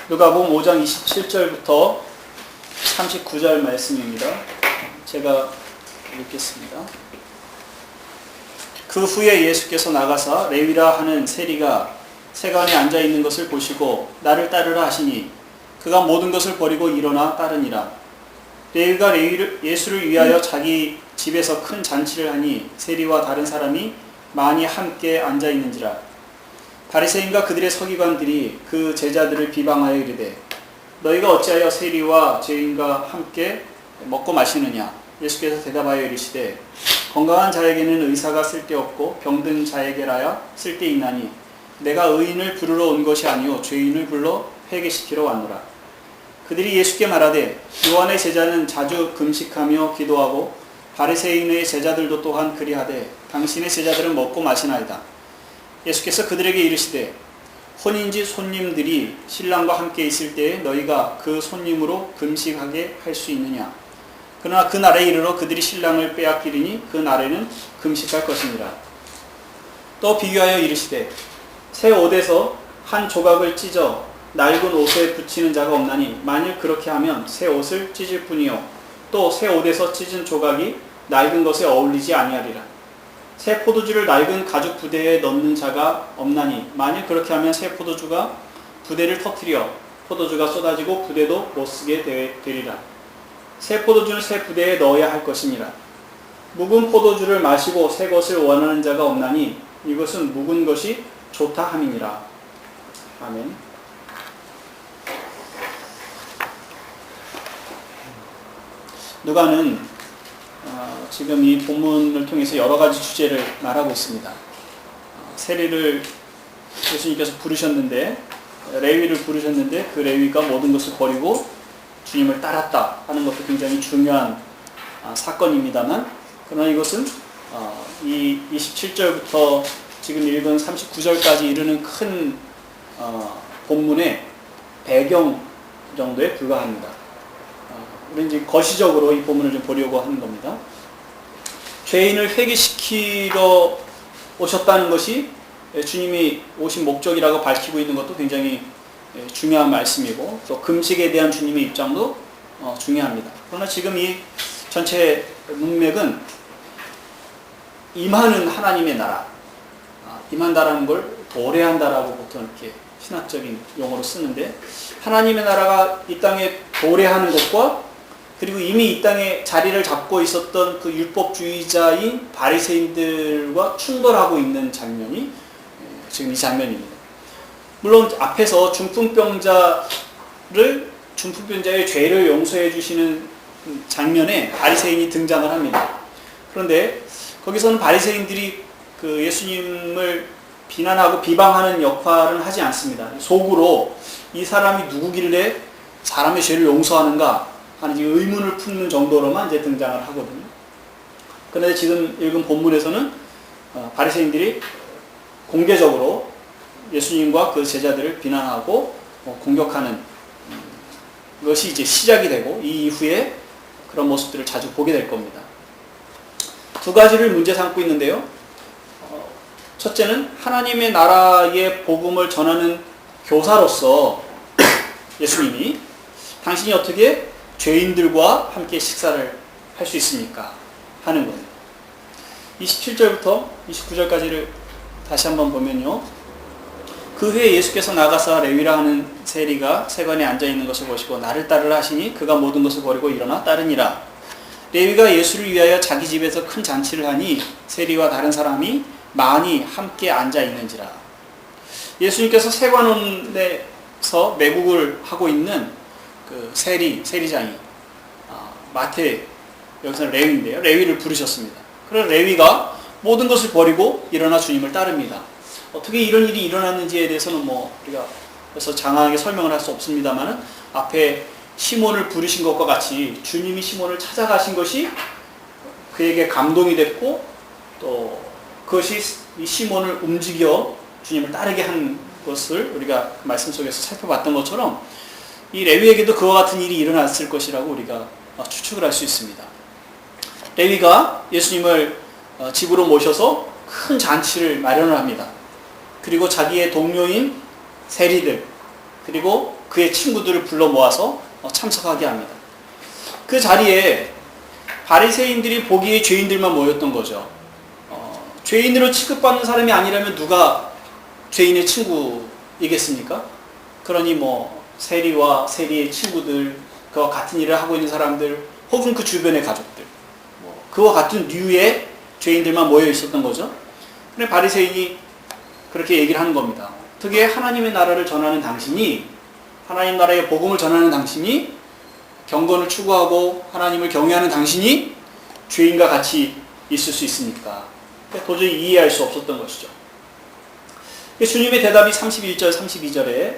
누가복음 5장 27절부터 39절 말씀입니다. 제가 읽겠습니다. 그 후에 예수께서 나가사 레위라 하는 세리가 세관에 앉아 있는 것을 보시고 나를 따르라 하시니 그가 모든 것을 버리고 일어나 따르니라. 레위가 예수를 위하여 자기 집에서 큰 잔치를 하니 세리와 다른 사람이 많이 함께 앉아 있는지라. 바리새인과 그들의 서기관들이 그 제자들을 비방하여 이르되 너희가 어찌하여 세리와 죄인과 함께 먹고 마시느냐. 예수께서 대답하여 이르시되 건강한 자에게는 의사가 쓸데없고 병든 자에게라야 쓸데있나니 내가 의인을 부르러 온 것이 아니요 죄인을 불러 회개시키러 왔노라. 그들이 예수께 말하되 요한의 제자는 자주 금식하며 기도하고 바리새인의 제자들도 또한 그리하되 당신의 제자들은 먹고 마시나이다. 예수께서 그들에게 이르시되 혼인집 손님들이 신랑과 함께 있을 때에 너희가 그 손님으로 금식하게 할 수 있느냐. 그러나 그 날에 이르러 그들이 신랑을 빼앗기리니 그 날에는 금식할 것이니라. 또 비교하여 이르시되 새 옷에서 한 조각을 찢어 낡은 옷에 붙이는 자가 없나니 만일 그렇게 하면 새 옷을 찢을 뿐이요 또 새 옷에서 찢은 조각이 낡은 것에 어울리지 아니하리라. 새 포도주를 낡은 가죽 부대에 넣는 자가 없나니 만일 그렇게 하면 새 포도주가 부대를 터뜨려 포도주가 쏟아지고 부대도 못쓰게 되리라. 새 포도주는 새 부대에 넣어야 할 것이니라. 묵은 포도주를 마시고 새 것을 원하는 자가 없나니 이것은 묵은 것이 좋다 함이니라. 아멘. 누가는 지금 이 본문을 통해서 여러 가지 주제를 말하고 있습니다. 세리를 예수님께서 부르셨는데, 레위를 부르셨는데 그 레위가 모든 것을 버리고 주님을 따랐다 하는 것도 굉장히 중요한 사건입니다만, 그러나 이것은 이 27절부터 지금 읽은 39절까지 이르는 큰 본문의 배경 정도에 불과합니다. 우리는 이제 거시적으로 이 본문을 좀 보려고 하는 겁니다. 죄인을 회개시키러 오셨다는 것이 주님이 오신 목적이라고 밝히고 있는 것도 굉장히 중요한 말씀이고 또 금식에 대한 주님의 입장도 중요합니다. 그러나 지금 이 전체 문맥은 임하는 하나님의 나라, 임한다라는 걸 도래한다라고 보통 이렇게 신학적인 용어로 쓰는데 하나님의 나라가 이 땅에 도래하는 것과 그리고 이미 이 땅에 자리를 잡고 있었던 그 율법주의자인 바리새인들과 충돌하고 있는 장면이 지금 이 장면입니다. 물론 앞에서 중풍병자의 죄를 용서해 주시는 장면에 바리새인이 등장을 합니다. 그런데 거기서는 바리새인들이 그 예수님을 비난하고 비방하는 역할은 하지 않습니다. 속으로 이 사람이 누구길래 사람의 죄를 용서하는가 하는 의문을 품는 정도로만 이제 등장을 하거든요. 그런데 지금 읽은 본문에서는 바리새인들이 공개적으로 예수님과 그 제자들을 비난하고 공격하는 것이 이제 시작이 되고 이 이후에 그런 모습들을 자주 보게 될 겁니다. 두 가지를 문제 삼고 있는데요. 첫째는 하나님의 나라의 복음을 전하는 교사로서 예수님이 당신이 어떻게 죄인들과 함께 식사를 할 수 있습니까? 하는 거예요. 27절부터 29절까지를 다시 한번 보면요. 그 후에 예수께서 나가사 레위라 하는 세리가 세관에 앉아있는 것을 보시고 나를 따르라 하시니 그가 모든 것을 버리고 일어나 따르니라. 레위가 예수를 위하여 자기 집에서 큰 잔치를 하니 세리와 다른 사람이 많이 함께 앉아있는지라. 예수님께서 세관원에서 매국을 하고 있는 그 세리장이 마태, 여기서는 레위인데요. 레위를 부르셨습니다. 그래서 레위가 모든 것을 버리고 일어나 주님을 따릅니다. 어떻게 이런 일이 일어났는지에 대해서는 우리가 그래서 장황하게 설명을 할 수 없습니다만은 앞에 시몬을 부르신 것과 같이 주님이 시몬을 찾아가신 것이 그에게 감동이 됐고 또 그것이 이 시몬을 움직여 주님을 따르게 한 것을 우리가 그 말씀 속에서 살펴봤던 것처럼 이 레위에게도 그와 같은 일이 일어났을 것이라고 우리가 추측을 할 수 있습니다. 레위가 예수님을 집으로 모셔서 큰 잔치를 마련을 합니다. 그리고 자기의 동료인 세리들, 그리고 그의 친구들을 불러 모아서 참석하게 합니다. 그 자리에 바리새인들이 보기에 죄인들만 모였던 거죠. 죄인으로 취급받는 사람이 아니라면 누가 죄인의 친구이겠습니까? 그러니 세리와 세리의 친구들, 그와 같은 일을 하고 있는 사람들, 혹은 그 주변의 가족들, 그와 같은 류의 죄인들만 모여 있었던 거죠. 그런데 바리새인이 그렇게 얘기를 하는 겁니다. 어떻게 하나님의 나라를 전하는 당신이, 하나님 나라의 복음을 전하는 당신이, 경건을 추구하고 하나님을 경외하는 당신이 죄인과 같이 있을 수 있습니까? 도저히 이해할 수 없었던 것이죠. 주님의 대답이 31절, 32절에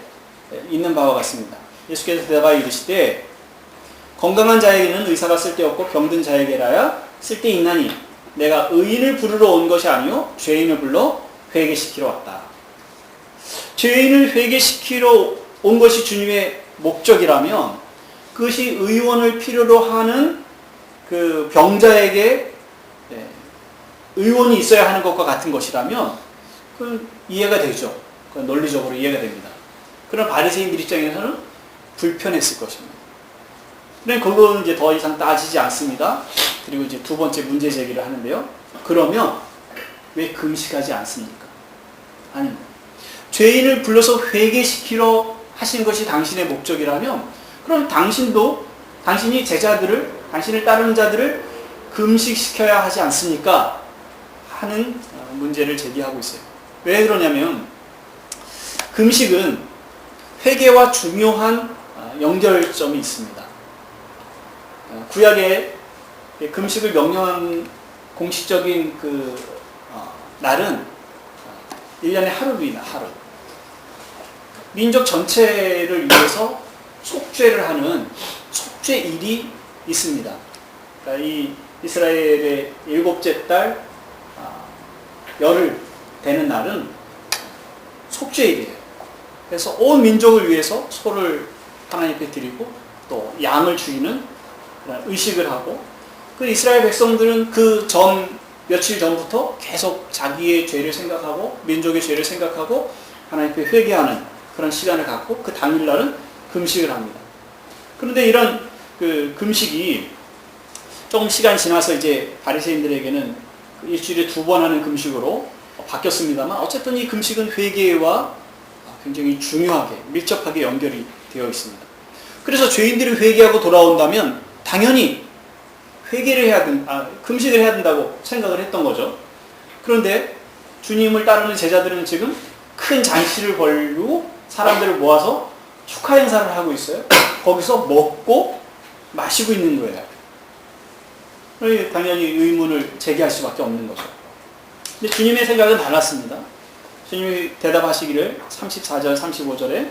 있는 바와 같습니다. 예수께서 대답하여 이르시되 건강한 자에게는 의사가 쓸데없고 병든 자에게라야 쓸데있나니 내가 의인을 부르러 온 것이 아니요 죄인을 불러 회개시키러 왔다. 죄인을 회개시키러 온 것이 주님의 목적이라면 그것이 의원을 필요로 하는 그 병자에게 의원이 있어야 하는 것과 같은 것이라면 그건 이해가 되죠. 그건 논리적으로 이해가 됩니다. 그런 바리새인들 입장에서는 불편했을 것입니다. 그런데 그거는 이제 더 이상 따지지 않습니다. 그리고 이제 두 번째 문제 제기를 하는데요. 그러면 왜 금식하지 않습니까? 아닙니다. 죄인을 불러서 회개시키러 하신 것이 당신의 목적이라면 그럼 당신이 제자들을, 당신을 따르는 자들을 금식시켜야 하지 않습니까? 하는 문제를 제기하고 있어요. 왜 그러냐면 금식은 회개와 중요한 연결점이 있습니다. 구약에 금식을 명령한 공식적인 날은 1년에 하루입니다. 하루. 민족 전체를 위해서 속죄를 하는 속죄일이 있습니다. 그러니까 이 이스라엘의 7째 달 열흘 되는 날은 속죄일이에요. 그래서 온 민족을 위해서 소를 하나님께 드리고 또 양을 죽이는 의식을 하고 그 이스라엘 백성들은 그 며칠 전부터 계속 자기의 죄를 생각하고 민족의 죄를 생각하고 하나님께 회개하는 그런 시간을 갖고 그 당일날은 금식을 합니다. 그런데 이런 그 금식이 조금 시간이 지나서 이제 바리새인들에게는 일주일에 2번 하는 금식으로 바뀌었습니다만 어쨌든 이 금식은 회개와 굉장히 중요하게 밀접하게 연결이 되어 있습니다. 그래서 죄인들이 회개하고 돌아온다면 당연히 금식을 해야 된다고 생각을 했던 거죠. 그런데 주님을 따르는 제자들은 지금 큰 잔치를 벌이고 사람들을 모아서 축하 행사를 하고 있어요. 거기서 먹고 마시고 있는 거예요. 당연히 의문을 제기할 수밖에 없는 거죠. 근데 주님의 생각은 달랐습니다. 주님이 대답하시기를 34절, 35절에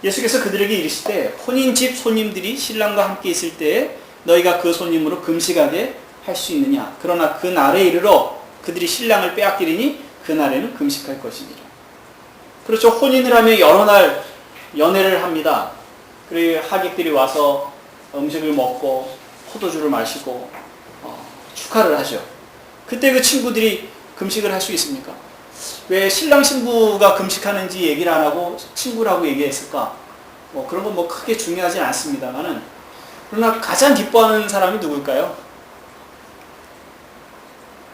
예수께서 그들에게 이르시되 혼인집 손님들이 신랑과 함께 있을 때에 너희가 그 손님으로 금식하게 할 수 있느냐. 그러나 그 날에 이르러 그들이 신랑을 빼앗기리니 그 날에는 금식할 것이니라. 그렇죠. 혼인을 하면 여러 날 연애를 합니다. 그리고 하객들이 와서 음식을 먹고 포도주를 마시고 축하를 하죠. 그때 그 친구들이 금식을 할 수 있습니까? 왜 신랑 신부가 금식하는지 얘기를 안 하고 친구라고 얘기했을까? 그런 건 크게 중요하진 않습니다만은 그러나 가장 기뻐하는 사람이 누굴까요?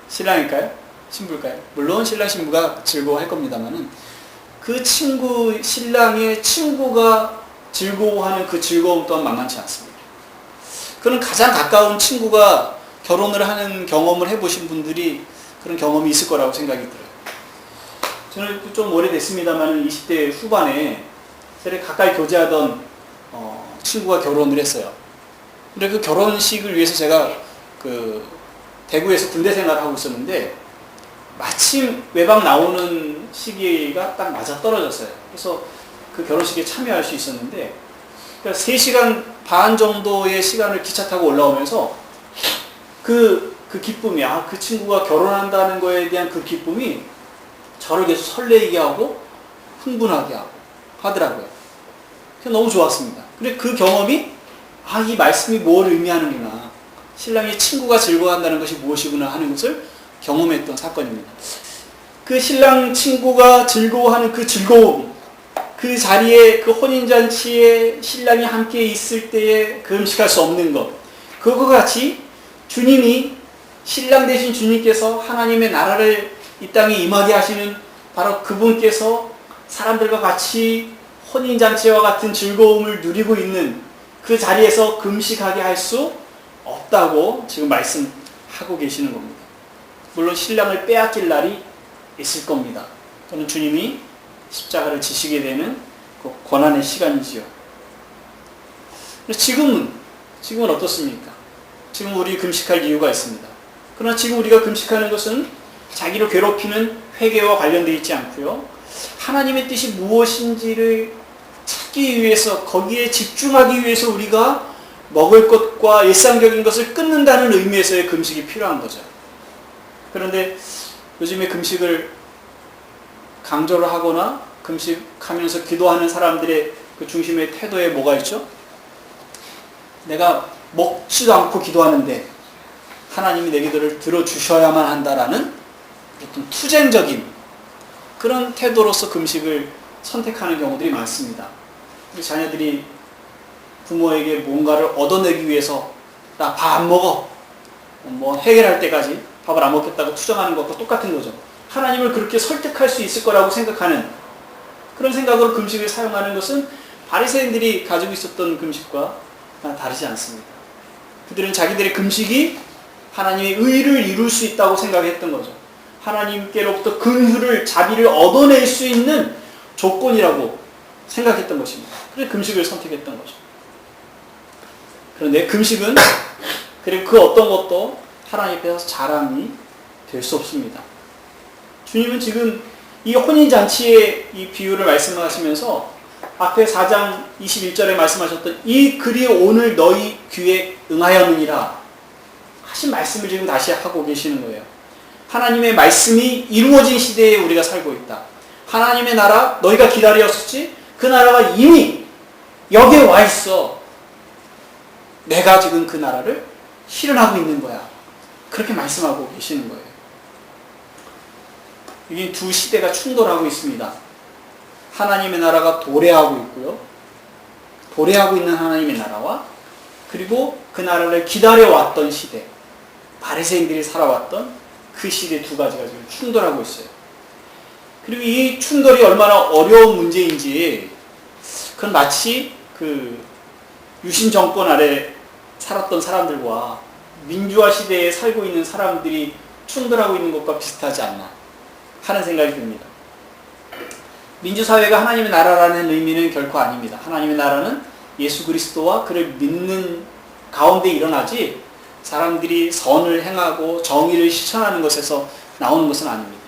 신랑일까요? 신부일까요? 물론 신랑 신부가 즐거워할 겁니다만은 그 신랑의 친구가 즐거워하는 그 즐거움 또한 만만치 않습니다. 그런 가장 가까운 친구가 결혼을 하는 경험을 해보신 분들이 그런 경험이 있을 거라고 생각이 들어요. 저는 좀 오래됐습니다만 20대 후반에 가까이 교제하던 친구가 결혼을 했어요. 근데 그 결혼식을 위해서 제가 대구에서 군대 생활을 하고 있었는데 마침 외박 나오는 시기가 딱 맞아 떨어졌어요. 그래서 그 결혼식에 참여할 수 있었는데 3시간 반 정도의 시간을 기차 타고 올라오면서 그 기쁨이, 그 친구가 결혼한다는 거에 대한 그 기쁨이 저를 계속 설레게 하고 흥분하게 하더라고요. 너무 좋았습니다. 근데 그 경험이 이 말씀이 뭘 의미하는구나. 신랑의 친구가 즐거워한다는 것이 무엇이구나 하는 것을 경험했던 사건입니다. 그 신랑 친구가 즐거워하는 그 즐거움, 그 자리에 그 혼인잔치에 신랑이 함께 있을 때에 그 음식할 수 없는 것. 그거 같이 주님이 신랑 되신 주님께서 하나님의 나라를 이 땅에 임하게 하시는 바로 그분께서 사람들과 같이 혼인잔치와 같은 즐거움을 누리고 있는 그 자리에서 금식하게 할 수 없다고 지금 말씀하고 계시는 겁니다. 물론 신랑을 빼앗길 날이 있을 겁니다. 또는 주님이 십자가를 지시게 되는 그 고난의 시간이지요. 지금은 어떻습니까? 지금 우리 금식할 이유가 있습니다. 그러나 지금 우리가 금식하는 것은 자기를 괴롭히는 회개와 관련되어 있지 않고요. 하나님의 뜻이 무엇인지를 찾기 위해서, 거기에 집중하기 위해서 우리가 먹을 것과 일상적인 것을 끊는다는 의미에서의 금식이 필요한 거죠. 그런데 요즘에 금식을 강조를 하거나 금식하면서 기도하는 사람들의 그 중심의 태도에 뭐가 있죠? 내가 먹지도 않고 기도하는데 하나님이 내 기도를 들어주셔야만 한다라는 어떤 투쟁적인 그런 태도로서 금식을 선택하는 경우들이 많습니다. 우리 자녀들이 부모에게 뭔가를 얻어내기 위해서 나 밥 안 먹어, 뭐 해결할 때까지 밥을 안 먹겠다고 투정하는 것과 똑같은 거죠. 하나님을 그렇게 설득할 수 있을 거라고 생각하는 그런 생각으로 금식을 사용하는 것은 바리새인들이 가지고 있었던 금식과 다르지 않습니다. 그들은 자기들의 금식이 하나님의 의를 이룰 수 있다고 생각했던 거죠. 하나님께로부터 긍휼을, 자비를 얻어낼 수 있는 조건이라고 생각했던 것입니다. 그래서 금식을 선택했던 거죠. 그런데 금식은 그리고 그 어떤 것도 하나님 앞에서 자랑이 될 수 없습니다. 주님은 지금 이 혼인잔치의 이 비유를 말씀하시면서 앞에 4장 21절에 말씀하셨던 이 글이 오늘 너희 귀에 응하였느니라 하신 말씀을 지금 다시 하고 계시는 거예요. 하나님의 말씀이 이루어진 시대에 우리가 살고 있다. 하나님의 나라, 너희가 기다렸었지? 그 나라가 이미 여기에 와 있어. 내가 지금 그 나라를 실현하고 있는 거야. 그렇게 말씀하고 계시는 거예요. 이 두 시대가 충돌하고 있습니다. 하나님의 나라가 도래하고 있고요. 도래하고 있는 하나님의 나라와 그리고 그 나라를 기다려왔던 시대, 바리새인들이 살아왔던 그 시대 두 가지가 지금 충돌하고 있어요. 그리고 이 충돌이 얼마나 어려운 문제인지 그건 마치 그 유신 정권 아래 살았던 사람들과 민주화 시대에 살고 있는 사람들이 충돌하고 있는 것과 비슷하지 않나 하는 생각이 듭니다. 민주사회가 하나님의 나라라는 의미는 결코 아닙니다. 하나님의 나라는 예수 그리스도와 그를 믿는 가운데 일어나지 사람들이 선을 행하고 정의를 실천하는 것에서 나오는 것은 아닙니다.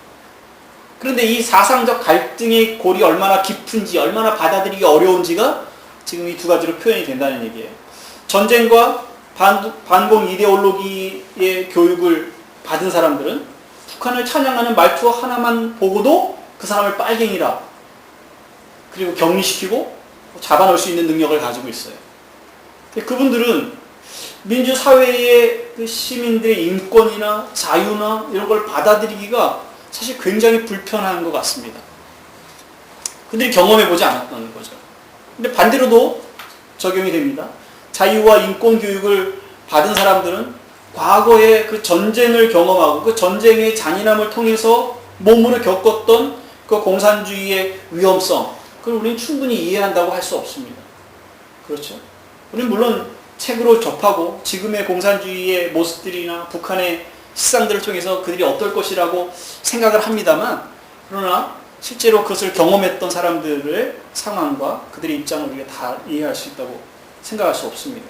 그런데 이 사상적 갈등의 골이 얼마나 깊은지, 얼마나 받아들이기 어려운지가 지금 이 두 가지로 표현이 된다는 얘기예요. 전쟁과 반공 이데올로기의 교육을 받은 사람들은 북한을 찬양하는 말투 하나만 보고도 그 사람을 빨갱이라 그리고 격리시키고 잡아놓을 수 있는 능력을 가지고 있어요. 그분들은 민주사회의 그 시민들의 인권이나 자유나 이런 걸 받아들이기가 사실 굉장히 불편한 것 같습니다. 그들이 경험해보지 않았다는 거죠. 근데 반대로도 적용이 됩니다. 자유와 인권 교육을 받은 사람들은 과거에 그 전쟁을 경험하고 그 전쟁의 잔인함을 통해서 몸으로 겪었던 그 공산주의의 위험성, 그걸 우리는 충분히 이해한다고 할 수 없습니다. 그렇죠? 우리는 물론 책으로 접하고 지금의 공산주의의 모습들이나 북한의 실상들을 통해서 그들이 어떨 것이라고 생각을 합니다만, 그러나 실제로 그것을 경험했던 사람들의 상황과 그들의 입장을 우리가 다 이해할 수 있다고 생각할 수 없습니다.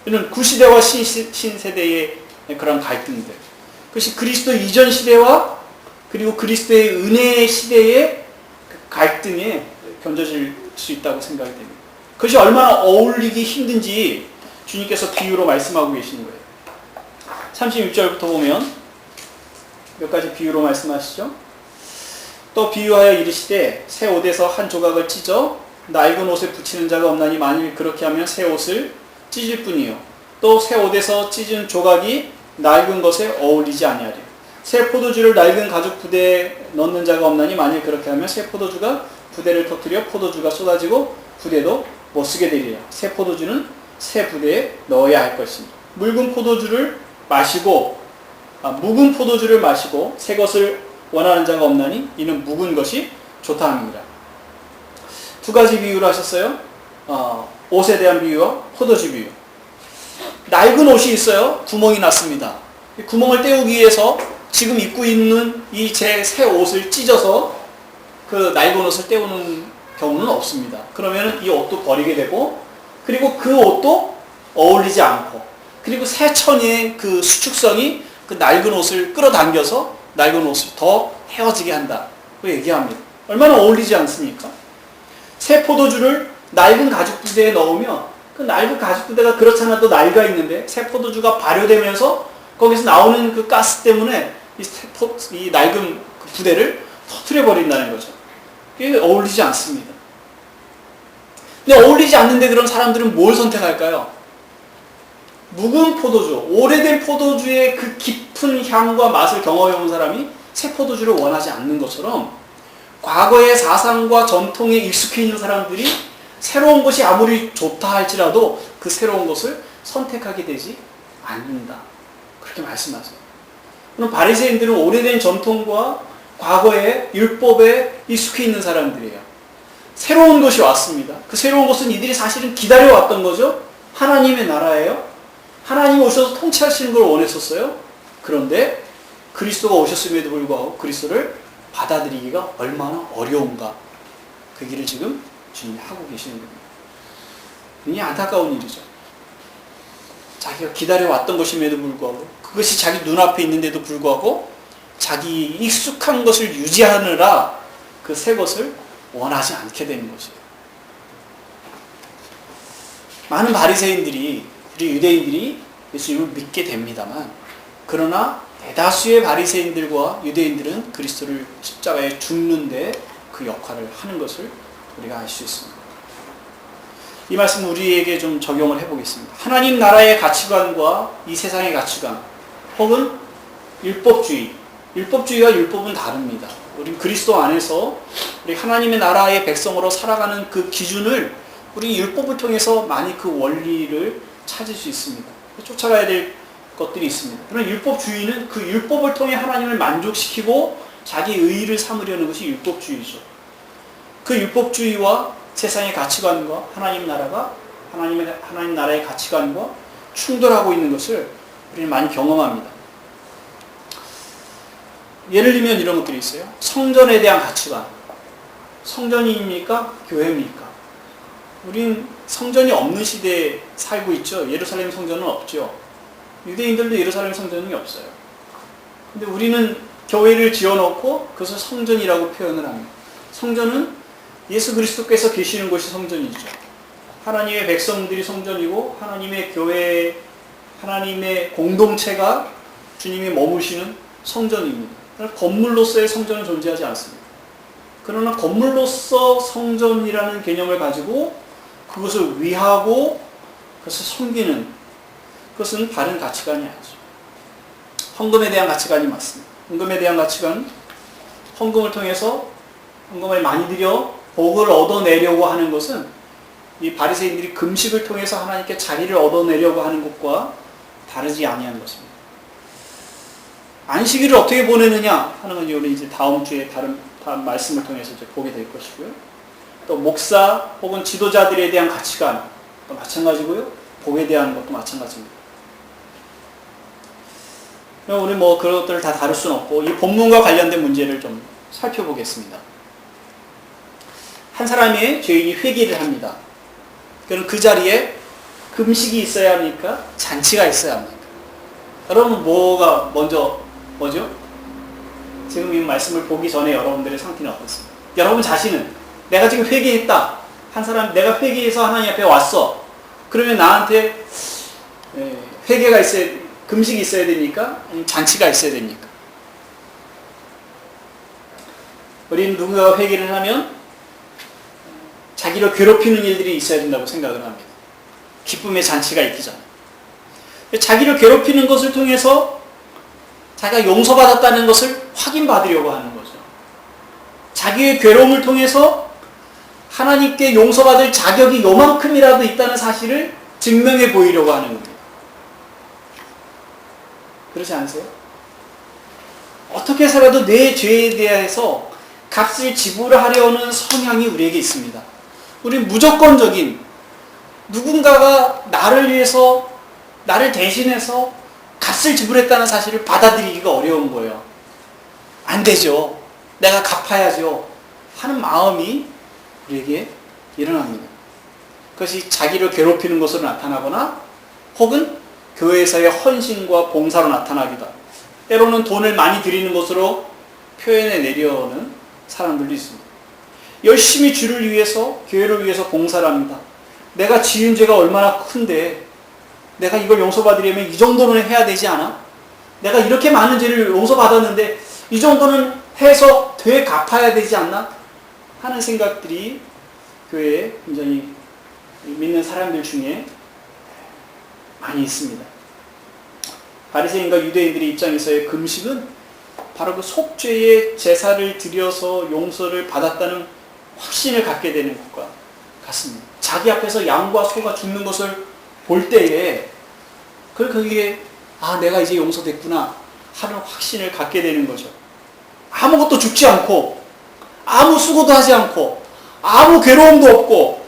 이는 구시대와 신세대의 그런 갈등들, 그것이 그리스도 이전 시대와 그리고 그리스도의 은혜의 시대의 갈등에 견뎌질 수 있다고 생각이 됩니다. 그것이 얼마나 어울리기 힘든지 주님께서 비유로 말씀하고 계시는 거예요. 36절부터 보면 몇 가지 비유로 말씀하시죠. 또 비유하여 이르시되 새 옷에서 한 조각을 찢어 낡은 옷에 붙이는 자가 없나니 만일 그렇게 하면 새 옷을 찢을 뿐이요 또 새 옷에서 찢은 조각이 낡은 것에 어울리지 아니하리요 새 포도주를 낡은 가죽 부대에 넣는 자가 없나니 만일 그렇게 하면 새 포도주가 부대를 터뜨려 포도주가 쏟아지고 부대도 못 쓰게 되리라. 새 포도주는 새 부대에 넣어야 할 것입니다. 묵은 포도주를 마시고 새 것을 원하는 자가 없나니 이는 묵은 것이 좋다 합니다. 두 가지 비유를 하셨어요. 옷에 대한 비유와 포도주 비유. 낡은 옷이 있어요. 구멍이 났습니다. 구멍을 때우기 위해서 지금 입고 있는 이 제 새 옷을 찢어서 그 낡은 옷을 때우는 경우는 없습니다. 그러면 이 옷도 버리게 되고, 그리고 그 옷도 어울리지 않고, 그리고 새 천의 그 수축성이 그 낡은 옷을 끌어당겨서 낡은 옷을 더 헤어지게 한다. 그 얘기합니다. 얼마나 어울리지 않습니까? 새 포도주를 낡은 가죽 부대에 넣으면 그 낡은 가죽 부대가 그렇지 않아도 낡아 있는데 새 포도주가 발효되면서 거기서 나오는 그 가스 때문에 이 낡은 그 부대를 터뜨려 버린다는 거죠. 이게 어울리지 않습니다. 근데 어울리지 않는데 그럼 사람들은 뭘 선택할까요? 묵은 포도주, 오래된 포도주의 그 깊은 향과 맛을 경험해온 사람이 새 포도주를 원하지 않는 것처럼, 과거의 사상과 전통에 익숙해 있는 사람들이 새로운 것이 아무리 좋다 할지라도 그 새로운 것을 선택하게 되지 않는다. 그렇게 말씀하세요. 그럼 바리새인들은 오래된 전통과 과거의 율법에 익숙해 있는 사람들이에요. 새로운 것이 왔습니다. 그 새로운 것은 이들이 사실은 기다려왔던 거죠. 하나님의 나라예요. 하나님이 오셔서 통치하시는 걸 원했었어요. 그런데 그리스도가 오셨음에도 불구하고 그리스도를 받아들이기가 얼마나 어려운가. 그 길을 지금 주님이 하고 계시는 겁니다. 굉장히 안타까운 일이죠. 자기가 기다려왔던 것임에도 불구하고, 그것이 자기 눈앞에 있는데도 불구하고 자기 익숙한 것을 유지하느라 그 새 것을 원하지 않게 되는 것이에요. 많은 바리새인들이, 우리 유대인들이 예수님을 믿게 됩니다만, 그러나 대다수의 바리새인들과 유대인들은 그리스도를 십자가에 죽는데 그 역할을 하는 것을 우리가 알 수 있습니다. 이 말씀 우리에게 좀 적용을 해보겠습니다. 하나님 나라의 가치관과 이 세상의 가치관, 혹은 율법주의와 율법은 다릅니다. 우리 그리스도 안에서 우리 하나님의 나라의 백성으로 살아가는 그 기준을 우리 율법을 통해서 많이 그 원리를 찾을 수 있습니다. 쫓아가야 될 것들이 있습니다. 그러나 율법주의는 그 율법을 통해 하나님을 만족시키고 자기 의의를 삼으려는 것이 율법주의죠. 그 율법주의와 세상의 가치관과 하나님 나라의 가치관과 충돌하고 있는 것을 우리는 많이 경험합니다. 예를 들면 이런 것들이 있어요. 성전에 대한 가치관. 성전입니까? 교회입니까? 우린 성전이 없는 시대에 살고 있죠. 예루살렘 성전은 없죠. 유대인들도 예루살렘 성전이 없어요. 근데 우리는 교회를 지어놓고 그것을 성전이라고 표현을 합니다. 성전은 예수 그리스도께서 계시는 곳이 성전이죠. 하나님의 백성들이 성전이고 하나님의 교회, 하나님의 공동체가 주님이 머무시는 성전입니다. 건물로서의 성전은 존재하지 않습니다. 그러나 건물로서 성전이라는 개념을 가지고 그것을 위하고 그것을 섬기는 그것은 바른 가치관이 아니죠. 헌금에 대한 가치관이 맞습니다. 헌금에 대한 가치관, 헌금을 통해서 헌금을 많이 드려 복을 얻어내려고 하는 것은 이 바리새인들이 금식을 통해서 하나님께 자리를 얻어내려고 하는 것과 다르지 아니한 것입니다. 안식일을 어떻게 보내느냐 하는 건 우리 이제 다음 주에 다른 말씀을 통해서 이제 보게 될 것이고요. 또 목사 혹은 지도자들에 대한 가치관도 마찬가지고요. 복에 대한 것도 마찬가지입니다. 우리 그런 것들을 다 다룰 수는 없고 이 본문과 관련된 문제를 좀 살펴보겠습니다. 한 사람의 죄인이 회개를 합니다. 그럼 그 자리에 금식이 있어야 합니까? 잔치가 있어야 합니까? 여러분 뭐가 뭐죠? 지금 이 말씀을 보기 전에 여러분들의 상태는 어떻습니까? 여러분 자신은 내가 지금 회개했다. 한 사람 내가 회개해서 하나님 앞에 왔어. 그러면 나한테 회개가 있어야, 금식이 있어야 됩니까? 아니면 잔치가 있어야 됩니까? 우리는 누군가가 회개를 하면 자기를 괴롭히는 일들이 있어야 된다고 생각을 합니다. 기쁨의 잔치가 있기 전에. 자기를 괴롭히는 것을 통해서 자기가 용서받았다는 것을 확인받으려고 하는 거죠. 자기의 괴로움을 통해서 하나님께 용서받을 자격이 요만큼이라도 있다는 사실을 증명해 보이려고 하는 겁니다. 그렇지 않으세요? 어떻게 살아도 내 죄에 대해서 값을 지불하려는 성향이 우리에게 있습니다. 우리는 무조건적인, 누군가가 나를 위해서, 나를 대신해서 값을 지불했다는 사실을 받아들이기가 어려운 거예요. 안 되죠. 내가 갚아야죠. 하는 마음이 우리에게 일어납니다. 그것이 자기를 괴롭히는 것으로 나타나거나 혹은 교회에서의 헌신과 봉사로 나타나기도 합니다. 때로는 돈을 많이 드리는 것으로 표현해 내려오는 사람들도 있습니다. 열심히 주를 위해서, 교회를 위해서 봉사를 합니다. 내가 지은 죄가 얼마나 큰데 내가 이걸 용서받으려면 이 정도는 해야 되지 않아? 내가 이렇게 많은 죄를 용서받았는데 이 정도는 해서 되갚아야 되지 않나? 하는 생각들이 교회에 굉장히 믿는 사람들 중에 많이 있습니다. 바리새인과 유대인들의 입장에서의 금식은 바로 그 속죄의 제사를 드려서 용서를 받았다는 확신을 갖게 되는 것과 같습니다. 자기 앞에서 양과 소가 죽는 것을 볼 때에 거기에 내가 이제 용서됐구나 하는 확신을 갖게 되는 거죠. 아무것도 죽지 않고 아무 수고도 하지 않고 아무 괴로움도 없고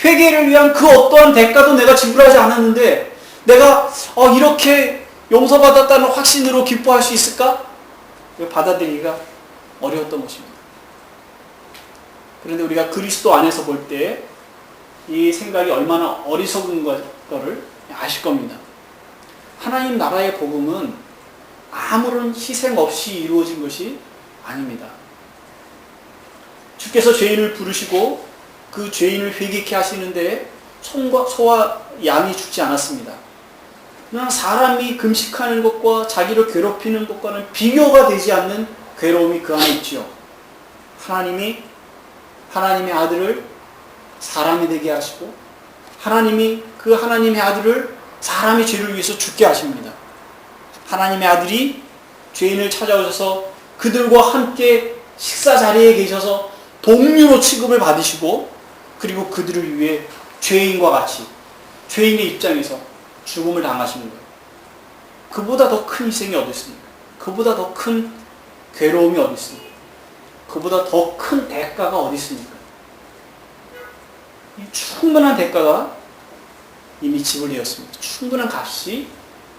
회개를 위한 그 어떠한 대가도 내가 지불하지 않았는데 내가 이렇게 용서받았다는 확신으로 기뻐할 수 있을까? 받아들이기가 어려웠던 것입니다. 그런데 우리가 그리스도 안에서 볼 때 이 생각이 얼마나 어리석은 거를 아실 겁니다. 하나님 나라의 복음은 아무런 희생 없이 이루어진 것이 아닙니다. 주께서 죄인을 부르시고 그 죄인을 회개케 하시는데 소와 양이 죽지 않았습니다. 그냥 사람이 금식하는 것과 자기를 괴롭히는 것과는 비교가 되지 않는 괴로움이 그 안에 있지요. 하나님의 아들을 사람이 되게 하시고 하나님이 그 하나님의 아들을 사람의 죄를 위해서 죽게 하십니다. 하나님의 아들이 죄인을 찾아오셔서 그들과 함께 식사 자리에 계셔서 동료로 취급을 받으시고 그리고 그들을 위해 죄인과 같이 죄인의 입장에서 죽음을 당하시는 거예요. 그보다 더 큰 희생이 어디 있습니까? 그보다 더 큰 괴로움이 어디 있습니까? 그보다 더 큰 대가가 어디 있습니까? 충분한 대가가 이미 지불되었습니다. 충분한 값이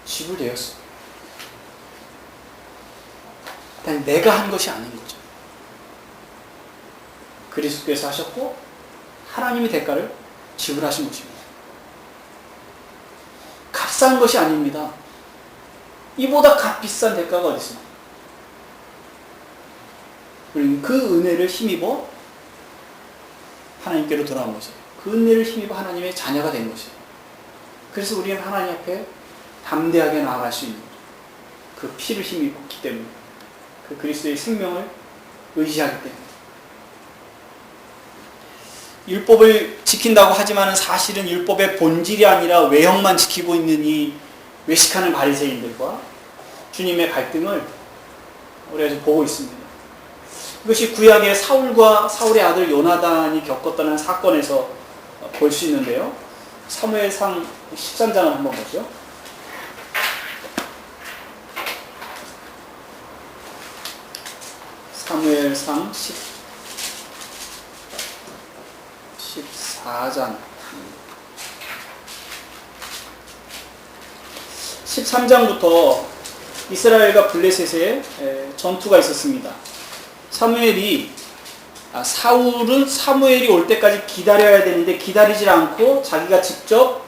지불되었습니다. 단 내가 한 것이 아닌 거죠. 그리스도께서 하셨고 하나님의 대가를 지불하신 것입니다. 값싼 것이 아닙니다. 이보다 값비싼 대가가 어디 있습니까? 우리는 그 은혜를 힘입어 하나님께로 돌아온 것이에요. 그 은혜를 힘입어 하나님의 자녀가 된 것이에요. 그래서 우리는 하나님 앞에 담대하게 나아갈 수 있는 거죠. 그 피를 힘입었기 때문에, 그 그리스도의 생명을 의지하기 때문에. 율법을 지킨다고 하지만 사실은 율법의 본질이 아니라 외형만 지키고 있는 이 외식하는 바리새인들과 주님의 갈등을 우리가 지금 보고 있습니다. 이것이 구약의 사울과 사울의 아들 요나단이 겪었다는 사건에서 볼 수 있는데요. 사무엘상 13장을 한번 보죠. 사무엘상 14장 13장부터 이스라엘과 블레셋의 전투가 있었습니다. 사울은 사무엘이 올 때까지 기다려야 되는데 기다리질 않고 자기가 직접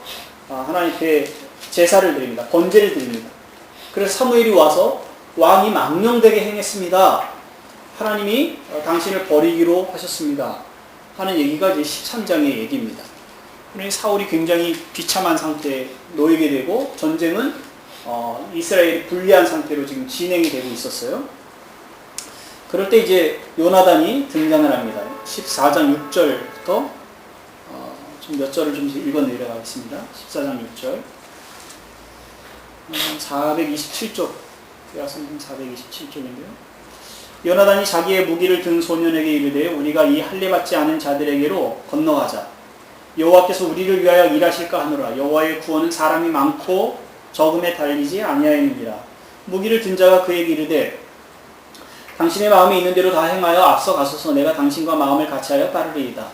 하나님께 제사를 드립니다. 번제를 드립니다. 그래서 사무엘이 와서 왕이 망령되게 행했습니다. 하나님이 당신을 버리기로 하셨습니다. 하는 얘기가 이제 13장의 얘기입니다. 그러니 사울이 굉장히 비참한 상태에 놓이게 되고 전쟁은 이스라엘이 불리한 상태로 지금 진행이 되고 있었어요. 그럴 때 이제 요나단이 등장을 합니다. 14장 6절부터 좀 몇 절을 좀 읽어 내려가겠습니다. 14장 6절 427쪽, 구약성경 427쪽인데요. 요나단이 자기의 무기를 든 소년에게 이르되 우리가 이 할례받지 않은 자들에게로 건너가자. 여호와께서 우리를 위하여 일하실까 하노라. 여호와의 구원은 사람이 많고 적음에 달리지 아니하였느니라. 무기를 든 자가 그에게 이르되 당신의 마음에 있는 대로 다 행하여 앞서 가소서. 내가 당신과 마음을 같이하여 따르리이다.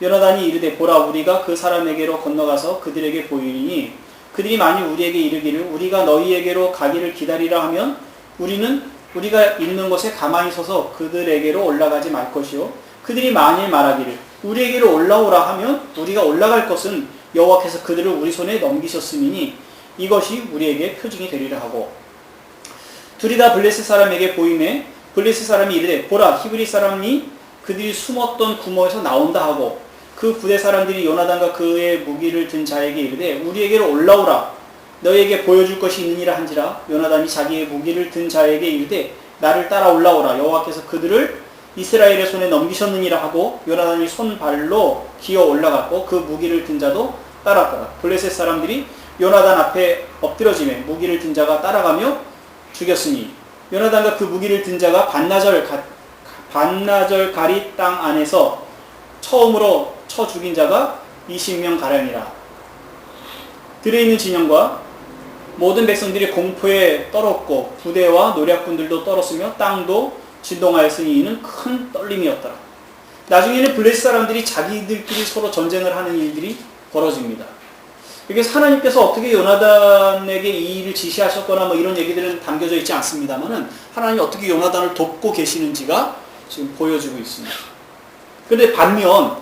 요나단이 이르되 보라, 우리가 그 사람에게로 건너가서 그들에게 보이리니 그들이 만일 우리에게 이르기를 우리가 너희에게로 가기를 기다리라 하면 우리가 있는 곳에 가만히 서서 그들에게로 올라가지 말 것이요, 그들이 만일 말하기를 우리에게로 올라오라 하면 우리가 올라갈 것은 여호와께서 그들을 우리 손에 넘기셨음이니 이것이 우리에게 표징이 되리라 하고, 둘이 다 블레셋 사람에게 보이매 블레셋 사람이 이르되 보라, 히브리 사람이 그들이 숨었던 구멍에서 나온다 하고, 그 부대 사람들이 요나단과 그의 무기를 든 자에게 이르되 우리에게로 올라오라, 너희에게 보여줄 것이 있느니라 한지라. 요나단이 자기의 무기를 든 자에게 이르되 나를 따라 올라오라, 여호와께서 그들을 이스라엘의 손에 넘기셨느니라 하고, 요나단이 손발로 기어 올라갔고 그 무기를 든 자도 따랐더라. 블레셋 사람들이 요나단 앞에 엎드러지매 무기를 든 자가 따라가며 죽였으니 요나단과 그 무기를 든 자가 반나절 가리 땅 안에서 처음으로 쳐 죽인 자가 20명 가량이라. 들에 있는 진영과 모든 백성들이 공포에 떨었고 부대와 노략군들도 떨었으며 땅도 진동하였으니 이는 큰 떨림이었더라. 나중에는 블레셋 사람들이 자기들끼리 서로 전쟁을 하는 일들이 벌어집니다. 여기서 하나님께서 어떻게 요나단에게 이 일을 지시하셨거나 뭐 이런 얘기들은 담겨져 있지 않습니다만은 하나님이 어떻게 요나단을 돕고 계시는지가 지금 보여지고 있습니다. 그런데 반면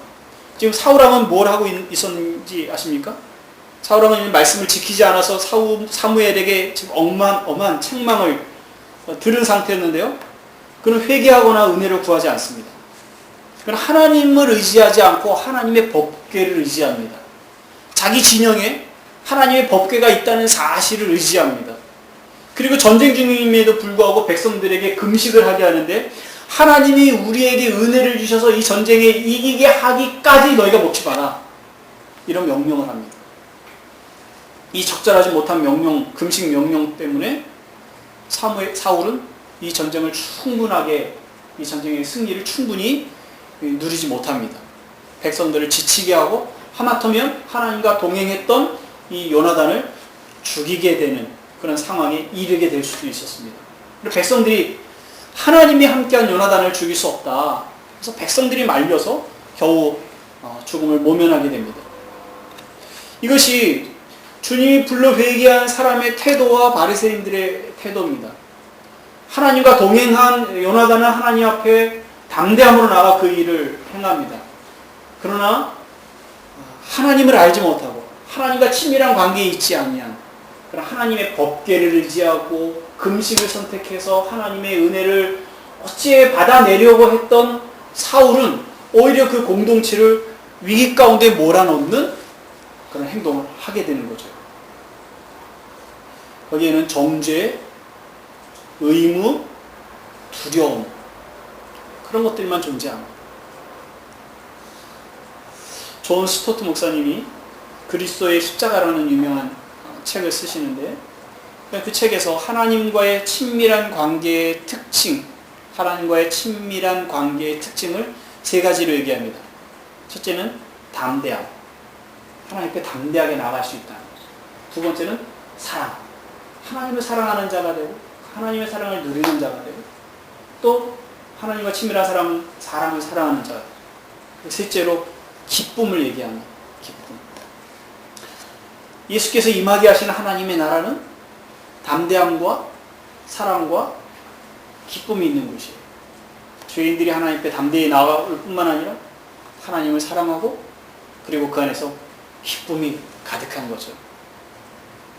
지금 사울왕은 뭘 하고 있었는지 아십니까? 사울왕은 말씀을 지키지 않아서 사무엘에게 지금 엄한 책망을 들은 상태였는데요. 그는 회개하거나 은혜를 구하지 않습니다. 그는 하나님을 의지하지 않고 하나님의 법궤를 의지합니다. 자기 진영에 하나님의 법궤가 있다는 사실을 의지합니다. 그리고 전쟁 중임에도 불구하고 백성들에게 금식을 하게 하는데 하나님이 우리에게 은혜를 주셔서 이 전쟁에 이기게 하기까지 너희가 먹지 마라, 이런 명령을 합니다. 이 적절하지 못한 명령, 금식 명령 때문에 사울은 이 전쟁을 이 전쟁의 승리를 충분히 누리지 못합니다. 백성들을 지치게 하고 하마터면 하나님과 동행했던 이 요나단을 죽이게 되는 그런 상황에 이르게 될 수도 있었습니다. 그리고 백성들이 하나님이 함께한 요나단을 죽일 수 없다. 그래서 백성들이 말려서 겨우 죽음을 모면하게 됩니다. 이것이 주님이 불러 회개한 사람의 태도와 바리새인들의 태도입니다. 하나님과 동행한 요나단은 하나님 앞에 담대함으로 나가 그 일을 행합니다. 그러나 하나님을 알지 못하고 하나님과 친밀한 관계에 있지 아니한 그런 하나님의 법궤를 의지하고 금식을 선택해서 하나님의 은혜를 어찌해 받아내려고 했던 사울은 오히려 그 공동체를 위기 가운데 몰아넣는 그런 행동을 하게 되는 거죠. 거기에는 정죄, 의무, 두려움, 그런 것들만 존재합니다. 존 스토트 목사님이 그리스도의 십자가라는 유명한 책을 쓰시는데, 그 책에서 하나님과의 친밀한 관계의 특징, 하나님과의 친밀한 관계의 특징을 세 가지로 얘기합니다. 첫째는 담대함, 하나님께 담대하게 나아갈 수 있다는 거죠. 두 번째는 사랑, 하나님을 사랑하는 자가 되고 하나님의 사랑을 누리는 자가 되고, 또 하나님과 친밀한 사람을 사랑하는 자가 되고, 셋째로 기쁨을 얘기합니다. 기쁨. 예수께서 임하게 하시는 하나님의 나라는 담대함과 사랑과 기쁨이 있는 곳이에요. 죄인들이 하나님 앞에 담대히 나아갈 뿐만 아니라 하나님을 사랑하고 그리고 그 안에서 기쁨이 가득한 거죠.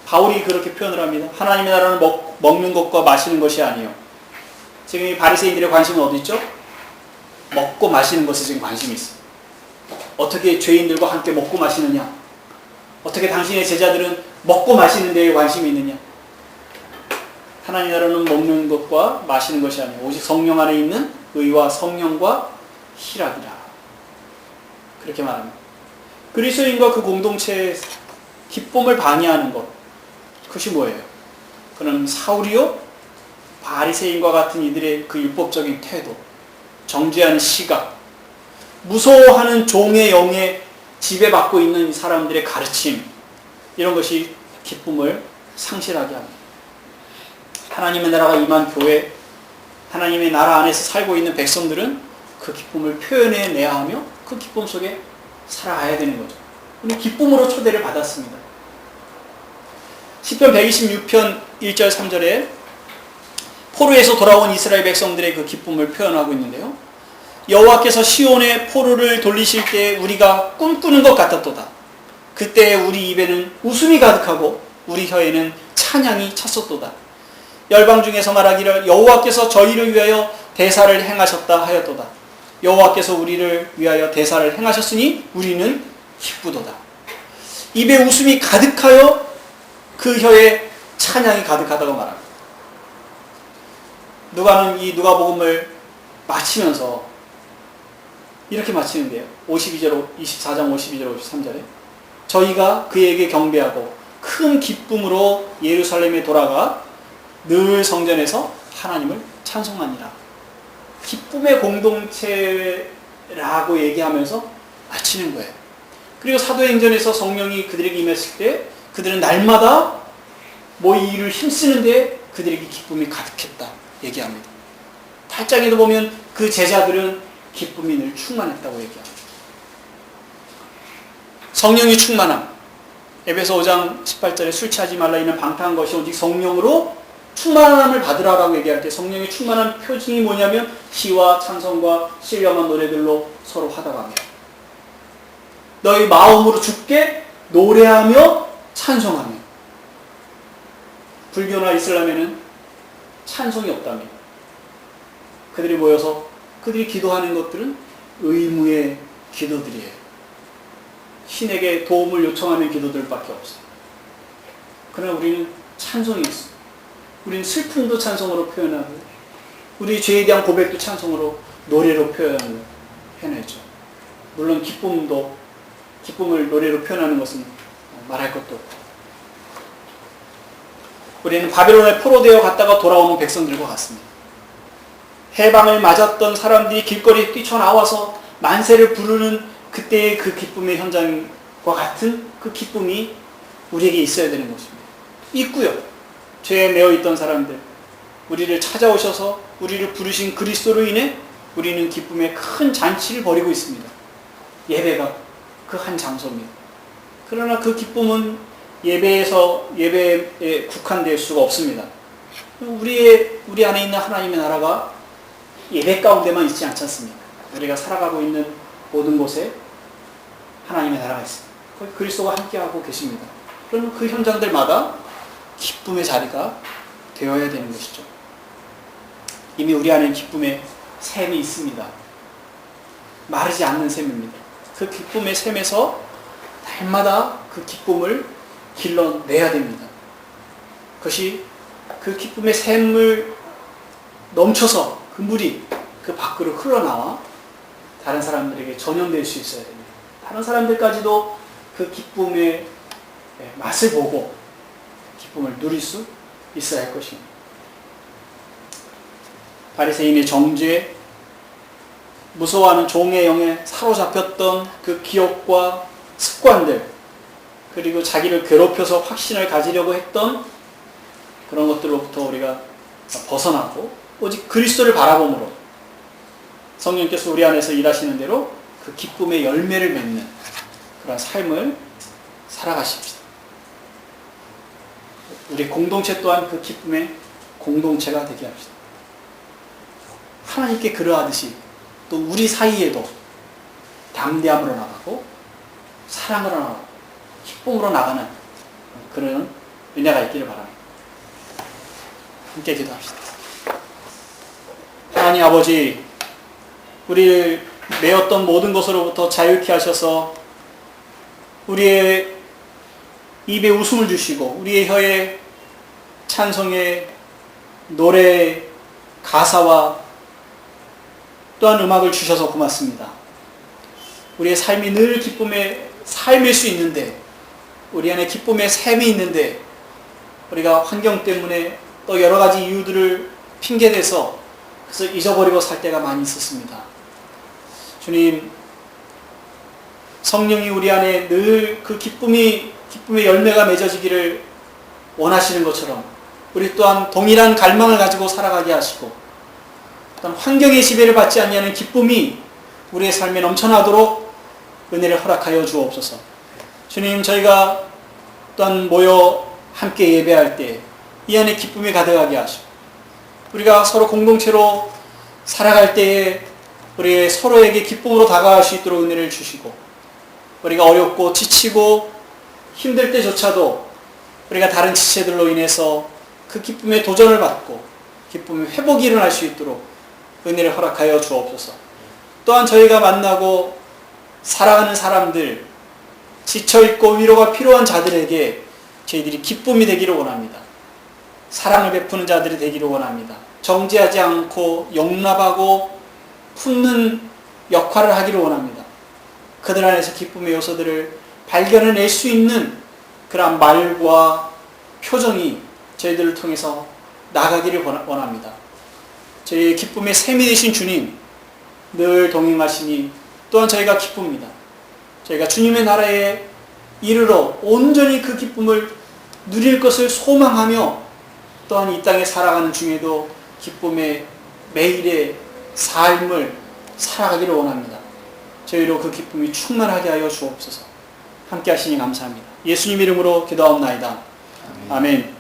바울이 그렇게 표현을 합니다. 하나님의 나라는 먹는 것과 마시는 것이 아니요. 지금 이 바리새인들의 관심은 어디 있죠? 먹고 마시는 것에 지금 관심이 있어요. 어떻게 죄인들과 함께 먹고 마시느냐? 어떻게 당신의 제자들은 먹고 마시는 데에 관심이 있느냐? 하나님 나라는 먹는 것과 마시는 것이 아니고 오직 성령 안에 있는 의와 성령과 희락이라. 그렇게 말합니다. 그리스도인과 그 공동체의 기쁨을 방해하는 것, 그것이 뭐예요? 그는 사울이요? 바리새인과 같은 이들의 그 율법적인 태도, 정죄하는 시각, 무서워하는 종의 영에 지배받고 있는 사람들의 가르침, 이런 것이 기쁨을 상실하게 합니다. 하나님의 나라가 임한 교회, 하나님의 나라 안에서 살고 있는 백성들은 그 기쁨을 표현해내야 하며 그 기쁨 속에 살아가야 되는 거죠. 우리 기쁨으로 초대를 받았습니다. 시편 126편 1절 3절에 포로에서 돌아온 이스라엘 백성들의 그 기쁨을 표현하고 있는데요. 여호와께서 시온의 포로를 돌리실 때 우리가 꿈꾸는 것 같았도다. 그때 우리 입에는 웃음이 가득하고 우리 혀에는 찬양이 찼었도다. 열방 중에서 말하기를 여호와께서 저희를 위하여 대사를 행하셨다 하였도다. 여호와께서 우리를 위하여 대사를 행하셨으니 우리는 기쁘도다. 입에 웃음이 가득하여 그 혀에 찬양이 가득하다고 말합니다. 누가는 이 누가복음을 마치면서 이렇게 마치는데요. 24장 52절 53절에 저희가 그에게 경배하고 큰 기쁨으로 예루살렘에 돌아가 늘 성전에서 하나님을 찬송하니라. 기쁨의 공동체라고 얘기하면서 마치는 거예요. 그리고 사도행전에서 성령이 그들에게 임했을 때 그들은 날마다 이 일을 힘쓰는데 그들에게 기쁨이 가득했다 얘기합니다. 8장에도 보면 그 제자들은 기쁨이 늘 충만했다고 얘기합니다. 성령이 충만함. 에베소 5장 18절에 술 취하지 말라 이는 방탕한 것이 오직 성령으로 충만함을 받으라라고 얘기할 때 성령의 충만한 표징이 뭐냐면 시와 찬송과 신령한 노래들로 서로 화답하며 너희 마음으로 주께 노래하며 찬송하며. 불교나 이슬람에는 찬송이 없다며. 그들이 모여서 그들이 기도하는 것들은 의무의 기도들이에요. 신에게 도움을 요청하는 기도들밖에 없어요. 그러나 우리는 찬송이 있어요. 우리는 슬픔도 찬송으로 표현하고 우리 죄에 대한 고백도 찬송으로 노래로 표현해죠. 물론 기쁨을 노래로 표현하는 것은 말할 것도 없고 우리는 바벨론에 포로되어 갔다가 돌아오는 백성들과 같습니다. 해방을 맞았던 사람들이 길거리에 뛰쳐나와서 만세를 부르는 그때의 그 기쁨의 현장과 같은 그 기쁨이 우리에게 있어야 되는 것입니다. 있고요. 죄에 매여 있던 사람들, 우리를 찾아오셔서 우리를 부르신 그리스도로 인해 우리는 기쁨의 큰 잔치를 벌이고 있습니다. 예배가 그 한 장소입니다. 그러나 그 기쁨은 예배에 국한될 수가 없습니다. 우리 안에 있는 하나님의 나라가 예배 가운데만 있지 않지 않습니까? 우리가 살아가고 있는 모든 곳에 하나님의 나라가 있습니다. 거기 그리스도가 함께하고 계십니다. 그러면 그 현장들마다 기쁨의 자리가 되어야 되는 것이죠. 이미 우리 안에 기쁨의 샘이 있습니다. 마르지 않는 샘입니다. 그 기쁨의 샘에서 날마다 그 기쁨을 길러내야 됩니다. 그것이 그 기쁨의 샘을 넘쳐서 그 물이 그 밖으로 흘러나와 다른 사람들에게 전염될 수 있어야 됩니다. 다른 사람들까지도 그 기쁨의 맛을 보고 기쁨을 누릴 수 있어야 할 것입니다. 바리새인의 정죄, 무서워하는 종의 영에 사로잡혔던 그 기억과 습관들, 그리고 자기를 괴롭혀서 확신을 가지려고 했던 그런 것들로부터 우리가 벗어나고 오직 그리스도를 바라봄으로 성령께서 우리 안에서 일하시는 대로 그 기쁨의 열매를 맺는 그런 삶을 살아가십시다. 우리 공동체 또한 그 기쁨의 공동체가 되게 합시다. 하나님께 그러하듯이 또 우리 사이에도 담대함으로 나가고 사랑으로 나가고 기쁨으로 나가는 그런 은혜가 있기를 바랍니다. 함께 기도합시다. 하나님 아버지, 우리를 매었던 모든 것으로부터 자유케 하셔서 우리의 입에 웃음을 주시고 우리의 혀에 찬송의 노래 가사와 또한 음악을 주셔서 고맙습니다. 우리의 삶이 늘 기쁨의 삶일 수 있는데, 우리 안에 기쁨의 샘이 있는데 우리가 환경 때문에 또 여러 가지 이유들을 핑계대서 그래서 잊어버리고 살 때가 많이 있었습니다. 주님, 성령이 우리 안에 늘 그 기쁨의 열매가 맺어지기를 원하시는 것처럼 우리 또한 동일한 갈망을 가지고 살아가게 하시고 또한 환경의 지배를 받지 않냐는 기쁨이 우리의 삶에 넘쳐나도록 은혜를 허락하여 주옵소서. 주님, 저희가 또한 모여 함께 예배할 때 이 안에 기쁨이 가득하게 하시고 우리가 서로 공동체로 살아갈 때에 우리 서로에게 기쁨으로 다가갈 수 있도록 은혜를 주시고 우리가 어렵고 지치고 힘들 때조차도 우리가 다른 지체들로 인해서 그 기쁨의 도전을 받고 기쁨의 회복이 일어날 수 있도록 은혜를 허락하여 주옵소서. 또한 저희가 만나고 살아가는 사람들, 지쳐있고 위로가 필요한 자들에게 저희들이 기쁨이 되기를 원합니다. 사랑을 베푸는 자들이 되기를 원합니다. 정죄하지 않고 용납하고 품는 역할을 하기를 원합니다. 그들 안에서 기쁨의 요소들을 발견해낼 수 있는 그러한 말과 표정이 저희들을 통해서 나가기를 원합니다. 저희의 기쁨의 샘이 되신 주님 늘 동행하시니 또한 저희가 기쁩니다. 저희가 주님의 나라에 이르러 온전히 그 기쁨을 누릴 것을 소망하며 또한 이 땅에 살아가는 중에도 기쁨의 매일의 삶을 살아가기를 원합니다. 저희로 그 기쁨이 충만하게 하여 주옵소서. 함께 하시니 감사합니다. 예수님 이름으로 기도하옵나이다. 아멘.